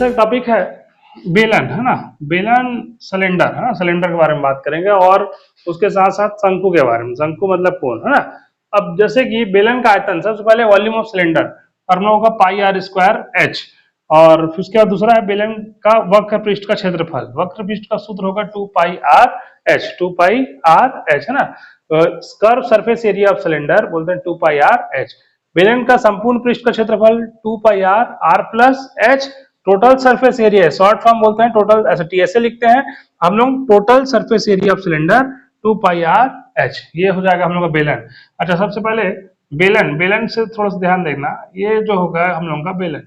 जैसे टॉपिक है बेलन, है ना, बेलन सिलेंडर, है ना, सिलेंडर के बारे में बात करेंगे और उसके साथ साथ शंकु के बारे में। शंकु मतलब कोण, है ना। अब जैसे कि बेलन का आयतन, सबसे पहले वॉल्यूम ऑफ सिलेंडर फॉर्मूला होगा पाई आर स्क्वायर एच, और फिर उसके बाद दूसरा है बेलन का वक्र पृष्ठ का क्षेत्रफल। वक्र पृष्ठ का सूत्र होगा 2 pi R H, 2 pi R H, है ना। Curve surface area of cylinder बोलते हैं 2 पाई आर एच। बेलन का संपूर्ण पृष्ठ का क्षेत्रफल 2 pi R R plus H. Total surface area है, शॉर्ट फॉर्म बोलते हैं टोटल, ऐसे टीएसए लिखते हैं हम लोग, total surface area of cylinder 2 pi R H. ये हो जाएगा हम लोग का बेलन। अच्छा, सबसे पहले बेलन, बेलन से थोड़ा सा ध्यान देखना, ये जो होगा हम लोग का बेलन।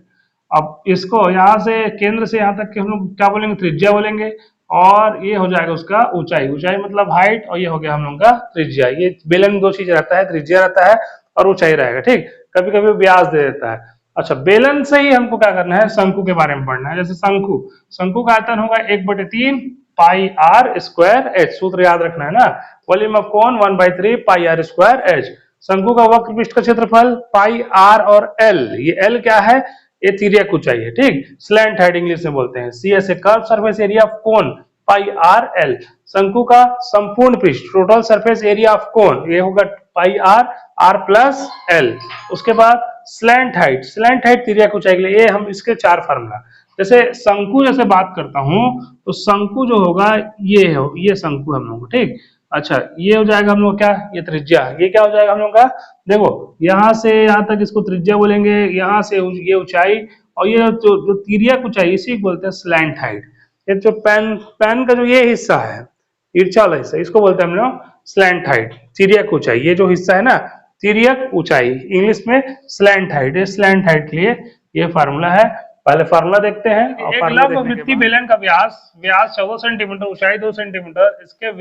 अब इसको यहाँ से केंद्र से यहाँ तक के हम लोग क्या बोलेंगे, त्रिज्या बोलेंगे, और ये हो जाएगा उसका ऊंचाई। ऊंचाई मतलब हाइट, और ये हो गया हम लोग का त्रिज्या। ये बेलन दो चीज रहता है, त्रिज्या रहता है और ऊंचाई रहेगा, ठीक। कभी कभी व्यास दे देता है। अच्छा, बेलन से ही हमको क्या करना है, शंकु के बारे में पढ़ना है। जैसे शंकु, शंकु का आयतन होगा 1/3 पाई आर स्क्वायर एच, सूत्र याद रखना है ना। Volume of cone 1/3 pi R square H. शंकु का वक्र पृष्ठ का क्षेत्रफल पाई आर और एल, ये एल क्या है, ये तिर्यक ऊंचाई है, ठीक। स्लैंट हाइट इंग्लिश में बोलते हैं। C S A curve surface area of cone pi R L. शंकु का संपूर्ण पृष्ठ total surface area of cone, ये होगा pi R R plus L. उसके बाद स्लैंट हाइट, स्लैंट हाइट तिर्यक ऊंचाई के लिए, ये हम इसके 4 फार्मूला। जैसे शंकु जैसे बात करता हूं तो शंकु जो होगा ये है, ये शंकु हम लोग को, ठीक। अच्छा, ये हो जाएगा हम लोग क्या, ये त्रिज्या, ये क्या हो जाएगा हम लोग का, देखो यहाँ से यहाँ तक इसको त्रिज्या बोलेंगे, यहाँ से ये ऊंचाई, और ये जो तिर्यक ऊंचाई इसी को बोलते हैं स्लैंट हाइट। ये जो पेन पेन का जो ये हिस्सा है, ईर्चा वाला हिस्सा, इसको बोलते हैं हम लोग स्लैंट हाइट, तिर्यक ऊंचाई। ये जो हिस्सा है ना, तिर्यक ऊंचाई, इंग्लिश में स्लैंट हाइट। ये स्लैंट हाइट के लिए ये फार्मूला है। पहले फार्मूला देखते हैं। एक लंबवृत्तीय बेलन का व्यास 14 सेंटीमीटर, ऊंचाई 2 सेंटीमीटर, इसके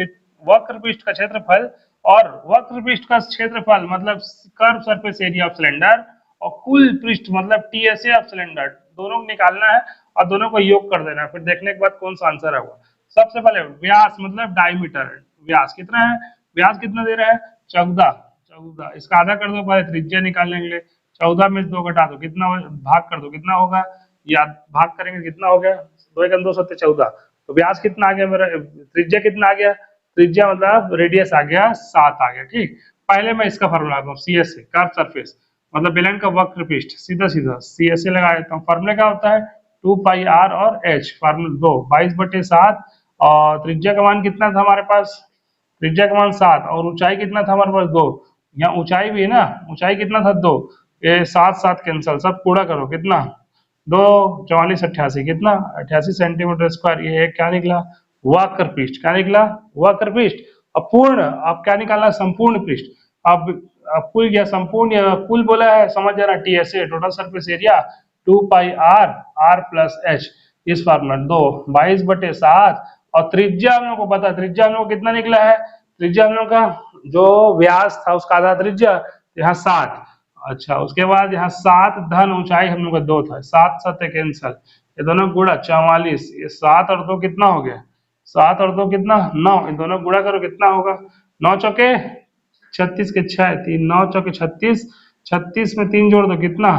वक्र पृष्ठ का क्षेत्रफल और वक्र पृष्ठ का क्षेत्रफल मतलब curve surface area of cylinder, और कुल पृष्ठ मतलब टीएसए ऑफ सिलेंडर, दोनों को निकालना है और दोनों को योग कर देना है। फिर देखने के बाद कौन सा आंसर होगा। सबसे पहले व्यास मतलब डायमीटर, व्यास कितना है, व्यास कितना दे रहा है 14, 14, इसका आधा कर दो, पहले त्रिज्या निकालने के लिए 14 में 2 घटा दो, कितना भाग कर दो, कितना होगा, या भाग करेंगे कितना हो गया, 2 × 2 = 14। तो व्यास कितना आ गया मेरा, त्रिज्या कितना आ गया, त्रिज्या मतलब रेडियस आ गया 7 आ गया, ठीक। पहले मैं इसका फार्मूला लगाता हूँ, C S A curve surface मतलब बेलन का वक्र पृष्ठ, सीधा सीधा सी एस ए लगा देता हूँ। फार्मूला क्या होता है 2 पाई आर और एच, फार्मूला 2 22/7, और त्रिज्या का मान कितना था हमारे पास, त्रिज्या का मान 7, और ऊंचाई कितना था हमारे पास 2, यहाँ ऊंचाई भी है ना, ऊंचाई कितना था 2, ये 7 7 कैंसल, सब पूरा करो, कितना 2 44 88, कितना 88 सेंटीमीटर स्क्वायर। ये क्या निकला, वक्र पृष्ठ, क्या निकला, वक्र पृष्ठ। अब पूर्ण, अब क्या निकालना, संपूर्ण पृष्ठ। अब कुल या संपूर्ण या कुल बोला है, समझ जाना, TSA total surface area 2 pi R R plus H, इस फॉर्मूला 2 22/7, और त्रिज्या हम लोग को पता है, त्रिज्या हम लोग कितना निकला है, त्रिज्या हम लोग का जो व्यास था उसका आधा त्रिज्या, यहाँ 7। अच्छा, उसके बाद यहाँ 7 धन ऊंचाई हम लोग का 2 था, 7 7 कैंसल, ये दोनों गुणा 44, ये 7 और 2 कितना हो गया, 7 और 2 कितना 9, इन दोनों गुणा करो कितना होगा, 9 चौके 36 के 6, 3 9 चौके 36, 36 में 3 जोड़ दो कितना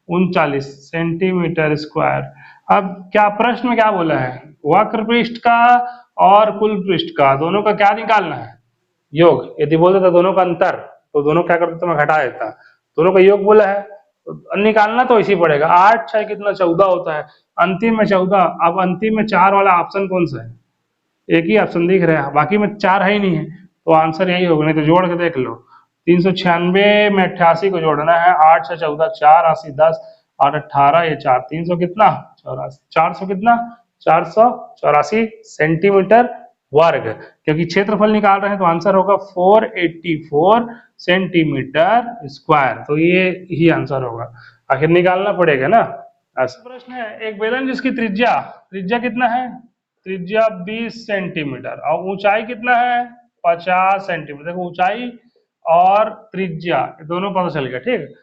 39 सेंटीमीटर स्क्वायर। अब क्या प्रश्न में क्या बोला है, वक्र पृष्ठ का और कुल पृष्ठ का दोनों का क्या निकालना है, योग। यदि बोलते था दोनों का अंतर तो दोनों क्या करते, तो मैं घटा देता, दोनों का योग बोला है तो निकालना तो इसी पड़ेगा। 8 6 कितना 14 होता है, अंतिम में 14। अब अंतिम में 4 वाला ऑप्शन कौन सा है, एक ही ऑप्शन दिख रहा है, बाकी में 4 है ही नहीं है, तो आंसर यही होगा। नहीं तो जोड़ के देख लो, 396 में 88 को जोड़ना है, 8 6 14, 4 80 10 और 18 ये 4, 300 कितना 84, 400 कितना 484 सेंटीमीटर वर्ग, क्योंकि क्षेत्रफल निकाल रहे हैं तो आंसर होगा 484 सेंटीमीटर स्क्वायर। तो ये ही आंसर होगा, आखिर निकालना पड़ेगा ना। ऐसा प्रश्न है, एक बेलन जिसकी त्रिज्या, त्रिज्या कितना है, त्रिज्या 20 सेंटीमीटर और ऊंचाई कितना है 50 सेंटीमीटर। देखो ऊंचाई और त्रिज्या दोनों पता चल गया, ठीक।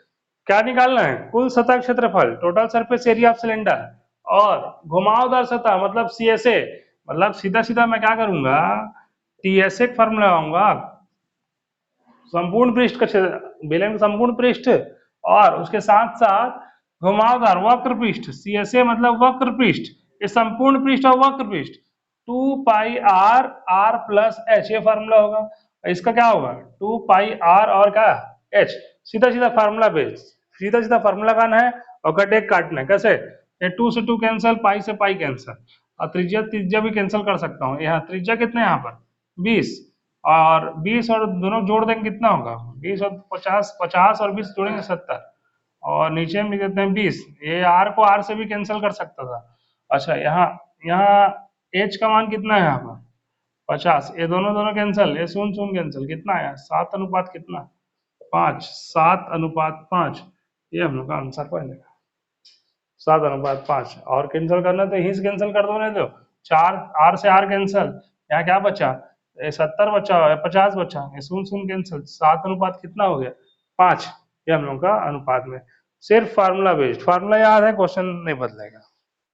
क्या निकालना है, कुल सतह क्षेत्रफल total surface area of cylinder, और घुमावदार सतह मतलब सीएसए, मतलब सीधा सीधा मैं क्या करूंगा, टीएसए का फार्मूला लगाऊंगा, संपूर्ण पृष्ठ का बेलन का संपूर्ण पृष्ठ, और उसके साथ साथ घुमावदार वक्र पृष्ठ, CSA मतलब वक्र पृष्ठ, ये संपूर्ण पृष्ठ और वक्र पृष्ठ, 2 pi R R plus H, ये फार्मूला होगा। इसका क्या होगा 2 पाई आर और क्या एच, सीधा सीधा फार्मूला बेस, सीधा सीधा फार्मूला का है और कट एक काटना है। कैसे, ये 2 से 2 कैंसिल, पाई से पाई कैंसिल, और त्रिज्या त्रिज्या भी कैंसिल कर सकता हूँ। यहाँ त्रिज्या कितने यहाँ पर 20, और 20 और दोनों जोड़ देंगे कितना होगा 20 और 50, 50 और 20 जोड़ेंगे 70, और नीचे में लिख देते हैं 20, ये आर को आर से भी कैंसिल कर सकता था। अच्छा यहाँ यहाँ एच का मान कितना है यहाँ पर 50, ये दोनों दोनों कैंसिल, ये शून्य शून्य कैंसिल, कितना है 7 अनुपात कितना 5, 7 अनुपात 5, ये हम लोग का आंसर बनेगा 7 अनुपात 5। और कैंसिल करना तो यहीं से कैंसिल कर दो, नहीं तो 4 आर से आर कैंसिल, यहाँ क्या बचा 70 बचा, 50 बचा, ये शून्य शून्य कैंसिल, 7 अनुपात कितना हो गया 5, ये हम लोग का अनुपात में। सिर्फ फार्मूला बेस्ड, फार्मूला याद है क्वेश्चन नहीं बदलेगा।